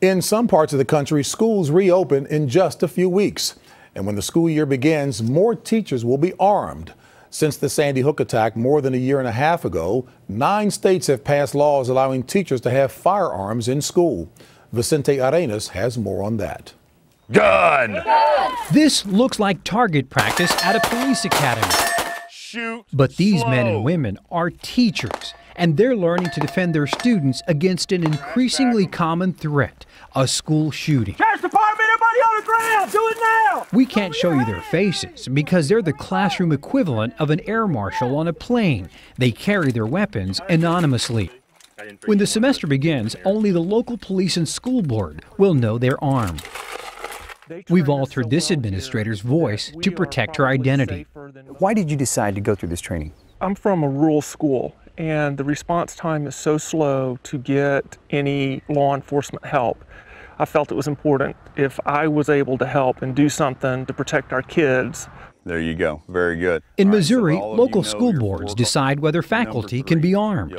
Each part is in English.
In some parts of the country, schools reopen in just a few weeks. And when the school year begins, more teachers will be armed. Since the Sandy Hook attack more than a year and a half ago, 9 states have passed laws allowing teachers to have firearms in school. Vicente Arenas has more on that. Gun! This looks like target practice at a police academy. Shoot. But these slow. men and women are teachers, and they're learning to defend their students against an increasingly common threat, a school shooting. Sheriff's Department, everybody on the ground, do it now! We can't show you their faces because they're the classroom equivalent of an air marshal on a plane. They carry their weapons anonymously. When the semester begins, only the local police and school board will know they're armed. We've altered this administrator's voice to protect her identity. Why did you decide to go through this training? I'm from a rural school, and the response time is so slow to get any law enforcement help. I felt it was important if I was able to help and do something to protect our kids. There you go. Very good. In Missouri, local school boards decide whether faculty can be armed.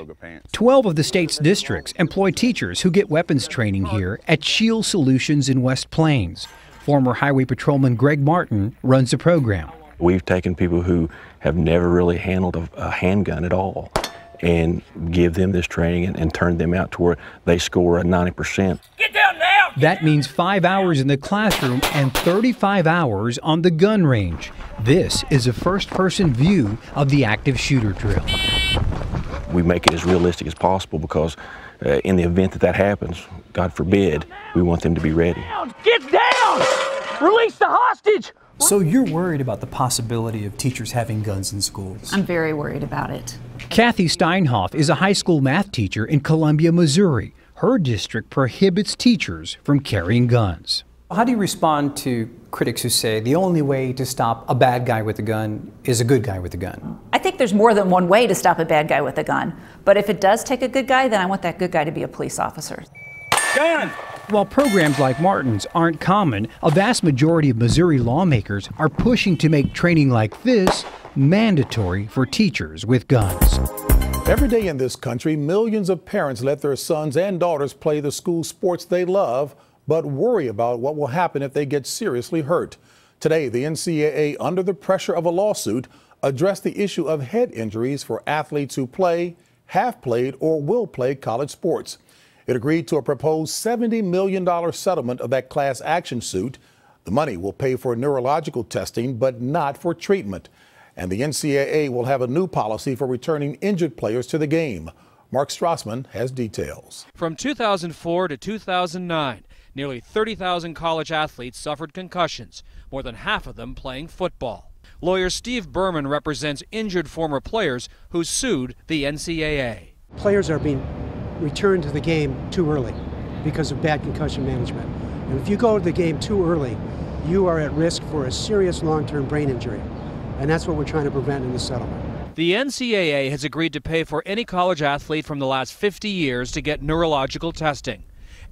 12 of the state's districts employ teachers who get weapons training here at Shield Solutions in West Plains. Former Highway Patrolman Greg Martin runs the program. We've taken people who have never really handled a handgun at all and give them this training and turn them out to where they score a 90%. Get down now! That means 5 hours in the classroom and 35 hours on the gun range. This is a first-person view of the active shooter drill. We make it as realistic as possible because in the event that happens, God forbid, we want them to be ready. Get down! Release the hostage! So you're worried about the possibility of teachers having guns in schools? I'm very worried about it. Kathy Steinhoff is a high school math teacher in Columbia, Missouri. Her district prohibits teachers from carrying guns. How do you respond to critics who say the only way to stop a bad guy with a gun is a good guy with a gun? I think there's more than one way to stop a bad guy with a gun. But if it does take a good guy, then I want that good guy to be a police officer. Gun! While programs like Martin's aren't common, a vast majority of Missouri lawmakers are pushing to make training like this mandatory for teachers with guns. Every day in this country, millions of parents let their sons and daughters play the school sports they love, but worry about what will happen if they get seriously hurt. Today, the NCAA, under the pressure of a lawsuit, addressed the issue of head injuries for athletes who play, have played, or will play college sports. It agreed to a proposed $70 million settlement of that class action suit. The money will pay for neurological testing, but not for treatment. And the NCAA will have a new policy for returning injured players to the game. Mark Strassman has details. From 2004 to 2009, nearly 30,000 college athletes suffered concussions, more than half of them playing football. Lawyer Steve Berman represents injured former players who sued the NCAA. Players are being returned to the game too early because of bad concussion management. And if you go to the game too early, you are at risk for a serious long-term brain injury. And that's what we're trying to prevent in this settlement. The NCAA has agreed to pay for any college athlete from the last 50 years to get neurological testing.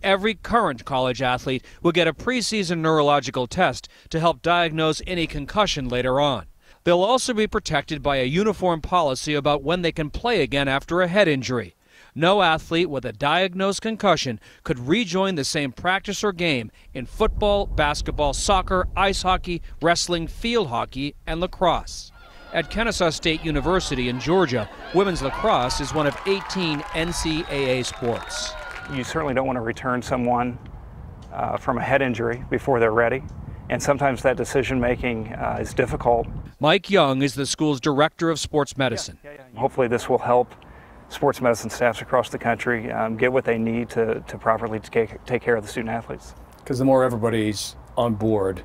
Every current college athlete will get a preseason neurological test to help diagnose any concussion later on. They'll also be protected by a uniform policy about when they can play again after a head injury. No athlete with a diagnosed concussion could rejoin the same practice or game in football, basketball, soccer, ice hockey, wrestling, field hockey, and lacrosse. At Kennesaw State University in Georgia, women's lacrosse is one of 18 NCAA sports. You certainly don't want to return someone from a head injury before they're ready, and sometimes that decision making is difficult. Mike Young is the school's director of sports medicine. Hopefully this will help sports medicine staffs across the country get what they need to properly take care of the student athletes. Because the more everybody's on board,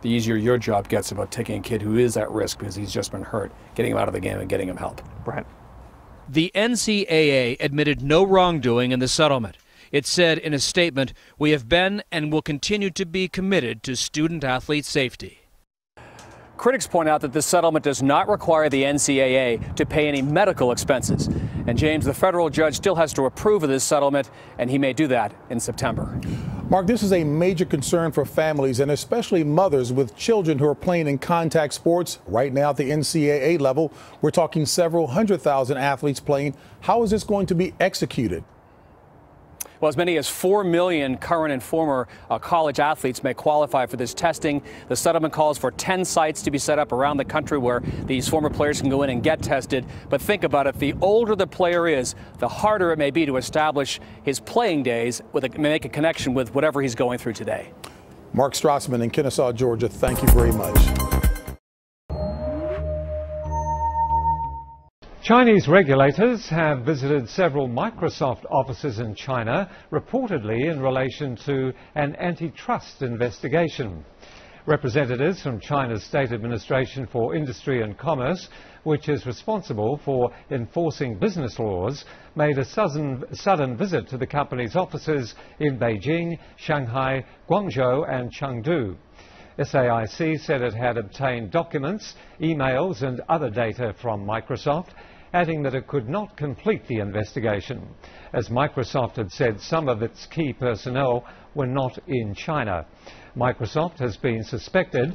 the easier your job gets about taking a kid who is at risk because he's just been hurt, getting him out of the game and getting him help. Right. The NCAA admitted no wrongdoing in the settlement. It said in a statement, "We have been and will continue to be committed to student-athlete safety." Critics point out that this settlement does not require the NCAA to pay any medical expenses. And James, the federal judge still has to approve of this settlement, and he may do that in September. Mark, this is a major concern for families and especially mothers with children who are playing in contact sports. Right now at the NCAA level, we're talking several 100,000 athletes playing. How is this going to be executed? Well, as many as 4 million current and former college athletes may qualify for this testing. The settlement calls for 10 sites to be set up around the country where these former players can go in and get tested. But think about it, the older the player is, the harder it may be to establish his playing days, make a connection with whatever he's going through today. Mark Strassman in Kennesaw, Georgia, thank you very much. Chinese regulators have visited several Microsoft offices in China, reportedly in relation to an antitrust investigation. Representatives from China's State Administration for Industry and Commerce, which is responsible for enforcing business laws, made a sudden visit to the company's offices in Beijing, Shanghai, Guangzhou and Chengdu. SAIC said it had obtained documents, emails and other data from Microsoft, adding that it could not complete the investigation, as Microsoft had said some of its key personnel were not in China. Microsoft has been suspected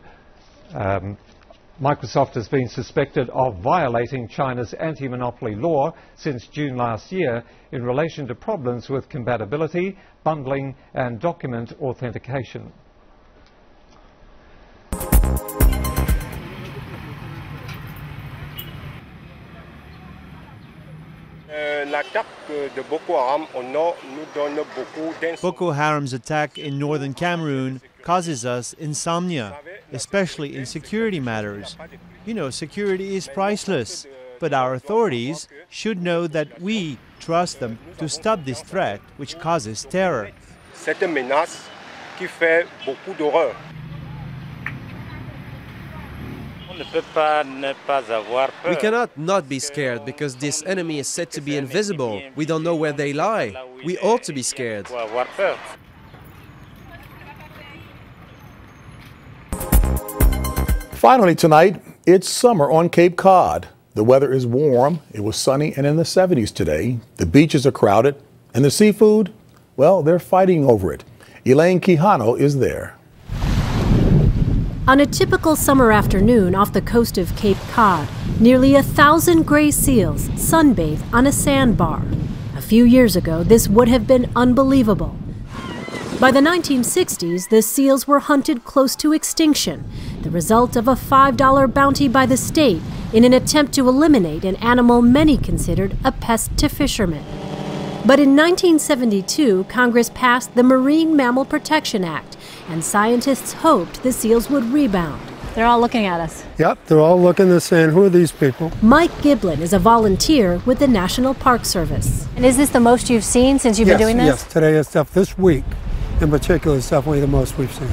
of violating China's anti-monopoly law since June last year in relation to problems with compatibility, bundling and document authentication. Boko Haram's attack in northern Cameroon causes us insomnia, especially in security matters. You know, security is priceless, but our authorities should know that we trust them to stop this threat which causes terror. We cannot not be scared because this enemy is said to be invisible. We don't know where they lie. We ought to be scared. Finally tonight, it's summer on Cape Cod. The weather is warm, it was sunny and in the 70s today. The beaches are crowded, and the seafood, well, they're fighting over it. Elaine Quijano is there. On a typical summer afternoon off the coast of Cape Cod, nearly 1,000 gray seals sunbathe on a sandbar. A few years ago, this would have been unbelievable. By the 1960s, the seals were hunted close to extinction, the result of a $5 bounty by the state in an attempt to eliminate an animal many considered a pest to fishermen. But in 1972, Congress passed the Marine Mammal Protection Act, and scientists hoped the seals would rebound. They're all looking at us. Yep, they're all looking and saying, who are these people? Mike Giblin is a volunteer with the National Park Service. And is this the most you've seen since you've been doing this? Yes, today is stuff this week in particular is definitely the most we've seen.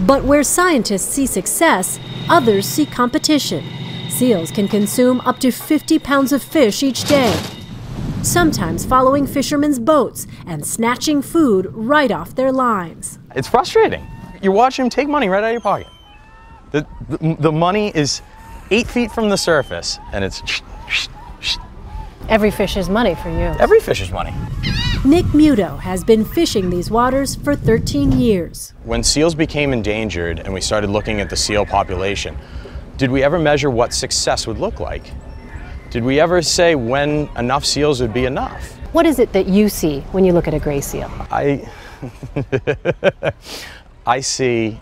But where scientists see success, others see competition. Seals can consume up to 50 pounds of fish each day, sometimes following fishermen's boats and snatching food right off their lines. It's frustrating. You're watching them take money right out of your pocket. The money is 8 feet from the surface, and it's Every fish is money for you. Every fish is money. Nick Muto has been fishing these waters for 13 years. When seals became endangered and we started looking at the seal population, did we ever measure what success would look like? Did we ever say when enough seals would be enough? What is it that you see when you look at a gray seal? I see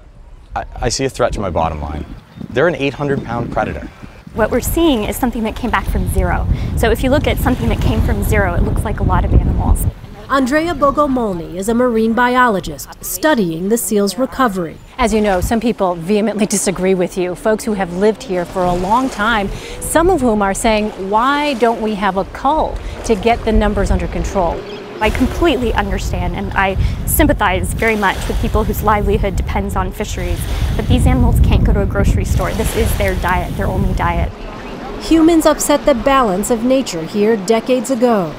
a threat to my bottom line. They're an 800-pound predator. What we're seeing is something that came back from zero. So if you look at something that came from zero, it looks like a lot of animals. Andrea Bogomolny is a marine biologist studying the seal's recovery. As you know, some people vehemently disagree with you, folks who have lived here for a long time, some of whom are saying, why don't we have a cull to get the numbers under control? I completely understand and I sympathize very much with people whose livelihood depends on fisheries, but these animals can't go to a grocery store. This is their diet, their only diet. Humans upset the balance of nature here decades ago.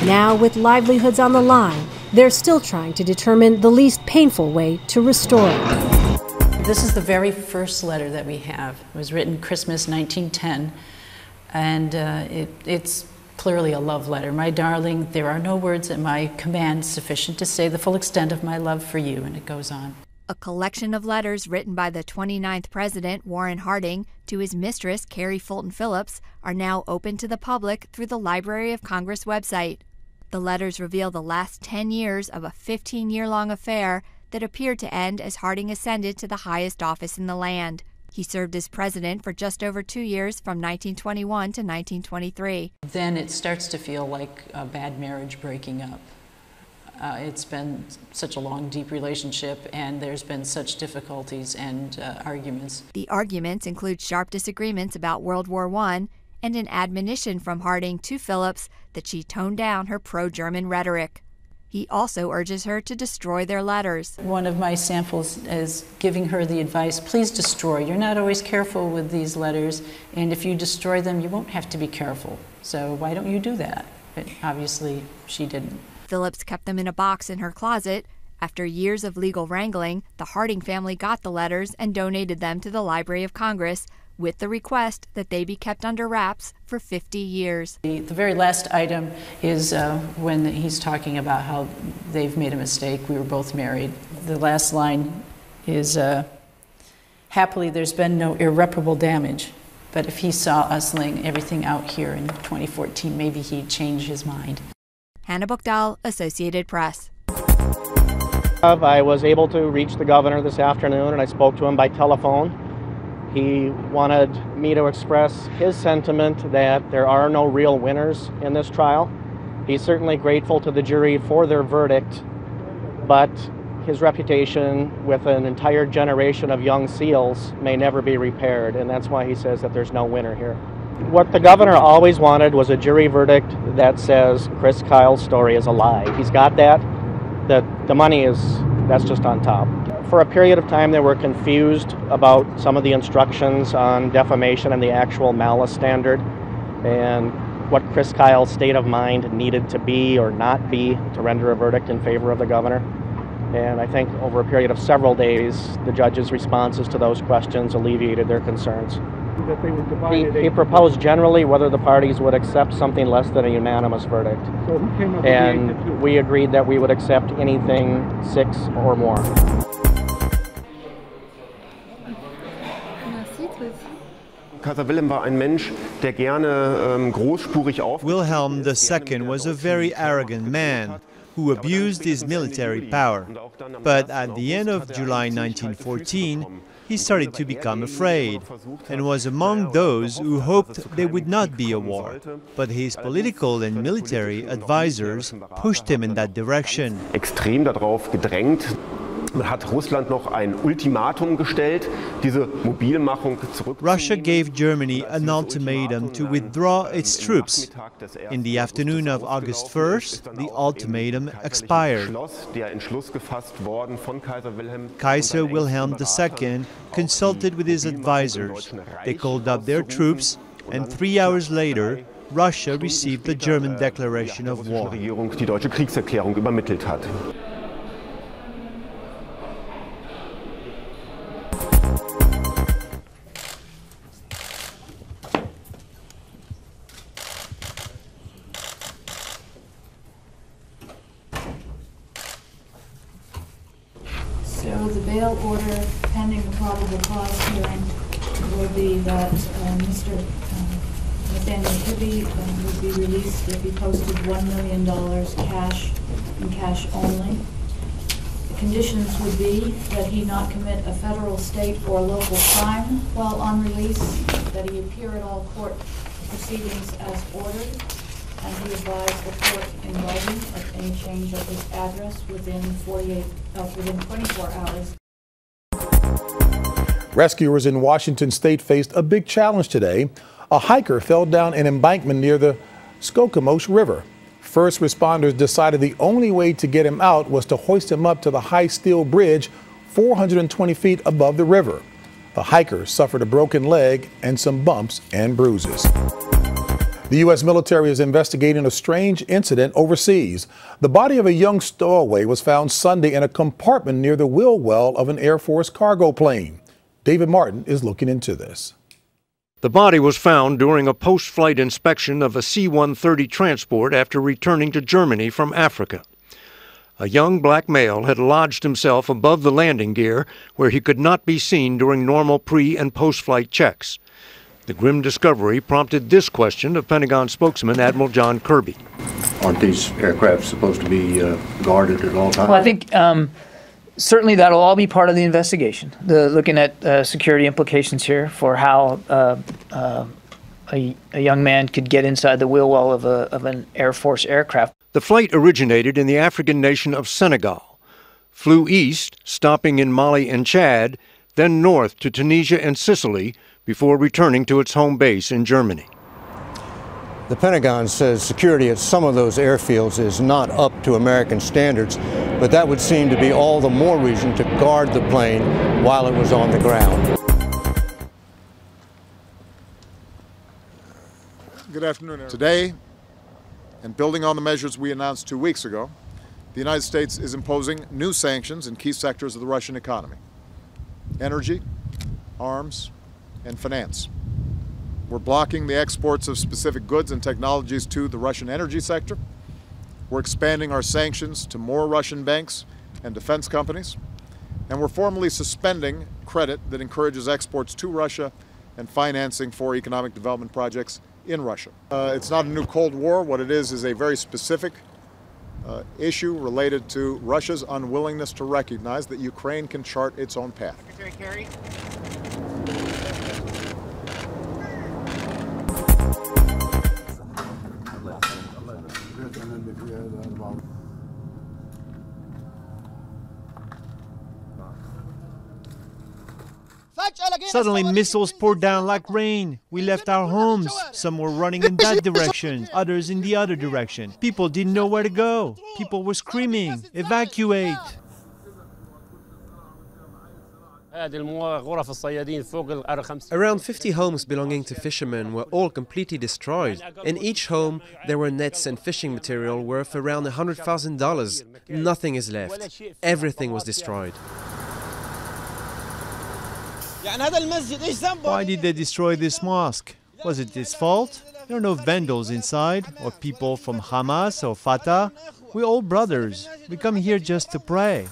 Now, with livelihoods on the line, they're still trying to determine the least painful way to restore it. This is the very first letter that we have. It was written Christmas 1910, and it's clearly a love letter. My darling, there are no words at my command sufficient to say the full extent of my love for you, and it goes on. A collection of letters written by the 29th President, Warren Harding, to his mistress, Carrie Fulton Phillips, are now open to the public through the Library of Congress website. The letters reveal the last 10 years of a 15-year-long affair that appeared to end as Harding ascended to the highest office in the land. He served as president for just over 2 years from 1921 to 1923. Then it starts to feel like a bad marriage breaking up. It's been such a long, deep relationship, and there's been such difficulties and arguments. The arguments include sharp disagreements about World War I and an admonition from Harding to Phillips that she tone down her pro-German rhetoric. He also urges her to destroy their letters. One of my samples is giving her the advice, please destroy. You're not always careful with these letters, and if you destroy them, you won't have to be careful. So why don't you do that? But obviously, she didn't. Phillips kept them in a box in her closet. After years of legal wrangling, the Harding family got the letters and donated them to the Library of Congress, with the request that they be kept under wraps for 50 years. The very last item is when he's talking about how they've made a mistake. We were both married. The last line is, happily there's been no irreparable damage, but if he saw us laying everything out here in 2014, maybe he'd change his mind. Hannah Buchdahl, Associated Press. I was able to reach the governor this afternoon, and I spoke to him by telephone. He wanted me to express his sentiment that there are no real winners in this trial. He's certainly grateful to the jury for their verdict, but his reputation with an entire generation of young SEALs may never be repaired, and that's why he says that there's no winner here. What the governor always wanted was a jury verdict that says Chris Kyle's story is a lie. He's got that. The money that's just on top. For a period of time, they were confused about some of the instructions on defamation and the actual malice standard, and what Chris Kyle's state of mind needed to be or not be to render a verdict in favor of the governor. And I think over a period of several days, the judge's responses to those questions alleviated their concerns. He proposed generally whether the parties would accept something less than a unanimous verdict. So who came up and with the we agreed that we would accept anything 6 or more. Kaiser Wilhelm war ein Mensch, der gerne großspurig auf. Wilhelm II was a very arrogant man who abused his military power. But at the end of July 1914, he started to become afraid and was among those who hoped there would not be a war. But his political and military advisors pushed him in that direction. Extrem darauf gedrängt. Man hat Russland noch ein Ultimatum gestellt, diese Mobilmachung zurückzunehmen. Russia gave Germany an ultimatum to withdraw its troops. In the afternoon of August 1st, the ultimatum expired. Kaiser Wilhelm II consulted with his advisors. They called up their troops, and 3 hours later, Russia received the German declaration of war. Die deutsche Kriegserklärung übermittelt hat. So the bail order pending the probable cause hearing will be that Mr. MillenniumTV would be released if he posted $1 million cash and cash only. The conditions would be that he not commit a federal, state, or local crime while on release, that he appear at all court proceedings as ordered, and he advised the court in writing of any change of his address within 24 hours. Rescuers in Washington state faced a big challenge today. A hiker fell down an embankment near the Skokomish River. First responders decided the only way to get him out was to hoist him up to the high steel bridge 420 feet above the river. The hiker suffered a broken leg and some bumps and bruises. The U.S. military is investigating a strange incident overseas. The body of a young stowaway was found Sunday in a compartment near the wheel well of an Air Force cargo plane. David Martin is looking into this. The body was found during a post-flight inspection of a C-130 transport after returning to Germany from Africa. A young black male had lodged himself above the landing gear where he could not be seen during normal pre- and post-flight checks. The grim discovery prompted this question of Pentagon spokesman Admiral John Kirby. Aren't these aircraft supposed to be guarded at all times? Well, I think certainly that'll all be part of the investigation. Looking at security implications here for how a young man could get inside the wheel well of an Air Force aircraft. The flight originated in the African nation of Senegal, flew east, stopping in Mali and Chad, then north to Tunisia and Sicily before returning to its home base in Germany. The Pentagon says security at some of those airfields is not up to American standards, but that would seem to be all the more reason to guard the plane while it was on the ground. Good afternoon, everyone. Today, and building on the measures we announced 2 weeks ago, the United States is imposing new sanctions in key sectors of the Russian economy: energy, arms, and finance. We're blocking the exports of specific goods and technologies to the Russian energy sector. We're expanding our sanctions to more Russian banks and defense companies. And we're formally suspending credit that encourages exports to Russia and financing for economic development projects in Russia. It's not a new Cold War. What it is a very specific issue related to Russia's unwillingness to recognize that Ukraine can chart its own path. Secretary Kerry. Suddenly missiles poured down like rain. We left our homes. Some were running in that direction, others in the other direction. People didn't know where to go. People were screaming, "Evacuate!" Around 50 homes belonging to fishermen were all completely destroyed. In each home, there were nets and fishing material worth around $100,000. Nothing is left. Everything was destroyed. Why did they destroy this mosque? Was it its fault? There are no vandals inside, or people from Hamas or Fatah. We're all brothers. We come here just to pray.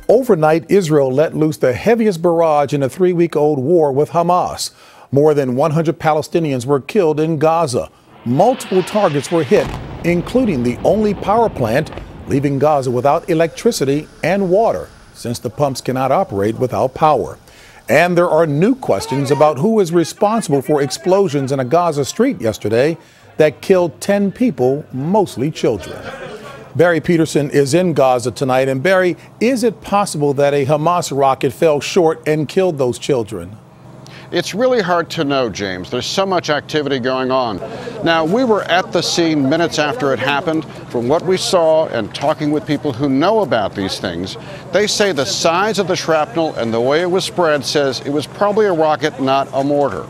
Overnight, Israel let loose the heaviest barrage in a 3-week-old war with Hamas. More than 100 Palestinians were killed in Gaza. Multiple targets were hit, including the only power plant, leaving Gaza without electricity and water, since the pumps cannot operate without power. And there are new questions about who is responsible for explosions in a Gaza street yesterday that killed 10 people, mostly children. Barry Peterson is in Gaza tonight. And Barry, is it possible that a Hamas rocket fell short and killed those children? It's really hard to know, James. There's so much activity going on. Now, we were at the scene minutes after it happened. From what we saw and talking with people who know about these things, they say the size of the shrapnel and the way it was spread says it was probably a rocket, not a mortar.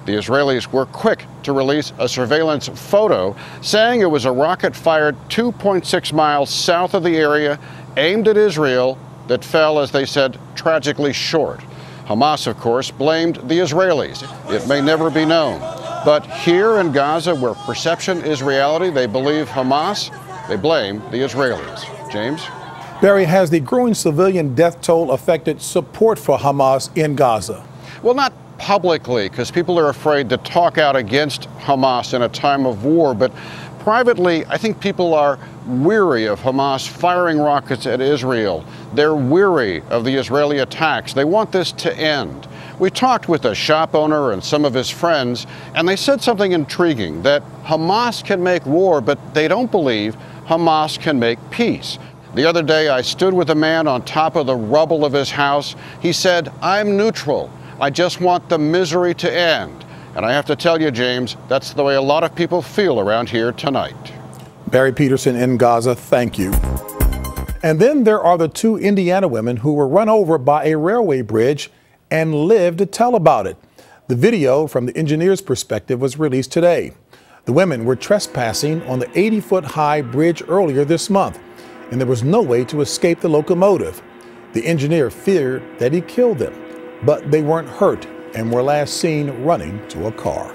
The Israelis were quick to release a surveillance photo saying it was a rocket fired 2.6 miles south of the area, aimed at Israel, that fell, as they said, tragically short. Hamas, of course, blamed the Israelis. It may never be known. But here in Gaza, where perception is reality, they believe Hamas, they blame the Israelis. James? Barry, has the growing civilian death toll affected support for Hamas in Gaza? Well, not publicly, because people are afraid to talk out against Hamas in a time of war, but privately, I think people are weary of Hamas firing rockets at Israel. They're weary of the Israeli attacks. They want this to end. We talked with a shop owner and some of his friends, and they said something intriguing, that Hamas can make war, but they don't believe Hamas can make peace. The other day, I stood with a man on top of the rubble of his house. He said, "I'm neutral. I just want the misery to end." And I have to tell you, James, that's the way a lot of people feel around here tonight. Barry Peterson in Gaza, thank you. And then there are the 2 Indiana women who were run over by a railway bridge and lived to tell about it. The video from the engineer's perspective was released today. The women were trespassing on the 80-foot-high bridge earlier this month, and there was no way to escape the locomotive. The engineer feared that he killed them, but they weren't hurt and were last seen running to a car.